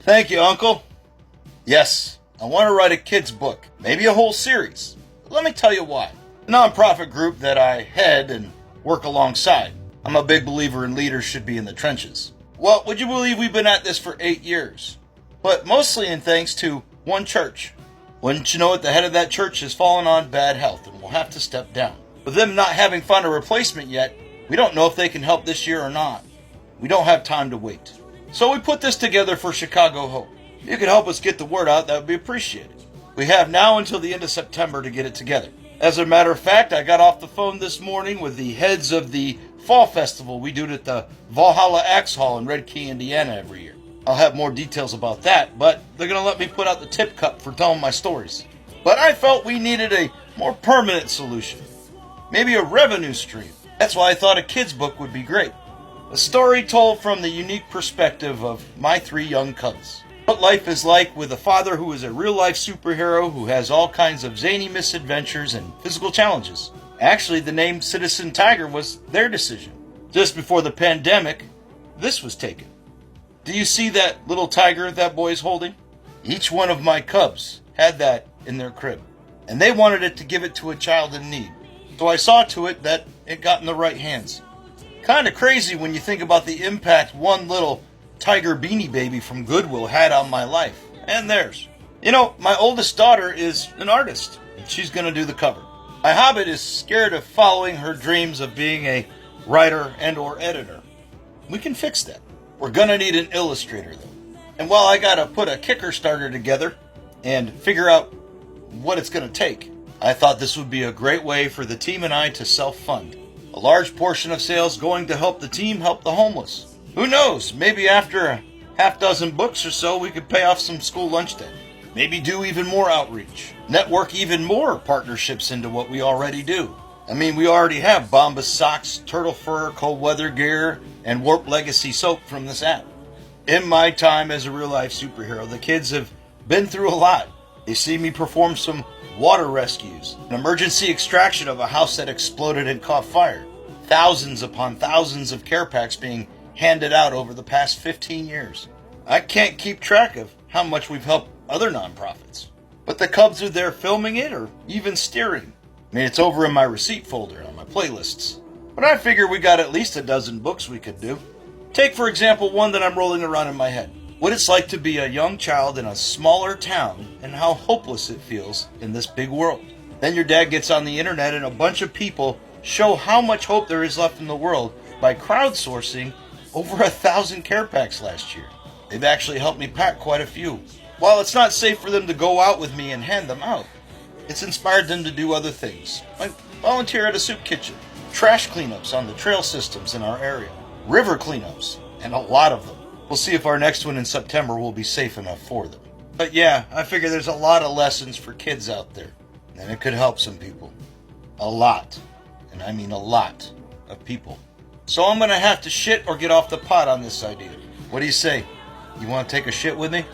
Thank you, Uncle. Yes, I want to write a kid's book, maybe a whole series. But let me tell you why. The nonprofit group that I head and work alongside, I'm a big believer in leaders should be in the trenches. Well, would you believe we've been at this for 8 years? But mostly in thanks to one church. Wouldn't you know it, the head of that church has fallen on bad health and will have to step down. With them not having found a replacement yet, we don't know if they can help this year or not. We don't have time to wait. So we put this together for Chicago Hope. If you could help us get the word out, that would be appreciated. We have now until the end of September to get it together. As a matter of fact, I got off the phone this morning with the heads of the fall festival we do at the Valhalla Axe Hall in Red Key, Indiana every year. I'll have more details about that, but they're going to let me put out the tip cup for telling my stories. But I felt we needed a more permanent solution. Maybe a revenue stream. That's why I thought a kid's book would be great. A story told from the unique perspective of my 3 young cubs. What life is like with a father who is a real-life superhero who has all kinds of zany misadventures and physical challenges. Actually, the name Citizen Tiger was their decision. Just before the pandemic, this was taken. Do you see that little tiger that boy's holding? Each one of my cubs had that in their crib, and they wanted it to give it to a child in need. So I saw to it that it got in the right hands. Kind of crazy when you think about the impact one little tiger beanie baby from Goodwill had on my life and theirs. You know, my oldest daughter is an artist, and she's going to do the cover. My hobbit is scared of following her dreams of being a writer and or editor. We can fix that. We're going to need an illustrator, though. And while I got to put a kicker starter together and figure out what it's going to take, I thought this would be a great way for the team and I to self-fund. A large portion of sales going to help the team help the homeless. Who knows, maybe after a half dozen books or so, we could pay off some school lunch debt. Maybe do even more outreach. Network even more partnerships into what we already do. I mean, we already have Bombas socks, turtle fur, cold weather gear, and Warp Legacy soap from this app. In my time as a real-life superhero, the kids have been through a lot. They see me perform some water rescues, an emergency extraction of a house that exploded and caught fire, thousands upon thousands of care packs being handed out over the past 15 years. I can't keep track of how much we've helped other nonprofits, but the Cubs are there filming it or even steering. I mean, it's over in my receipt folder on my playlists. But I figure we got at least a dozen books we could do. Take, for example, one that I'm rolling around in my head. What it's like to be a young child in a smaller town and how hopeless it feels in this big world. Then your dad gets on the internet and a bunch of people show how much hope there is left in the world by crowdsourcing over 1,000 care packs last year. They've actually helped me pack quite a few. While it's not safe for them to go out with me and hand them out, it's inspired them to do other things, like volunteer at a soup kitchen, trash cleanups on the trail systems in our area, river cleanups, and a lot of them. We'll see if our next one in September will be safe enough for them. But yeah, I figure there's a lot of lessons for kids out there, and it could help some people. A lot, and I mean a lot of people. So I'm going to have to shit or get off the pot on this idea. What do you say? You want to take a shit with me?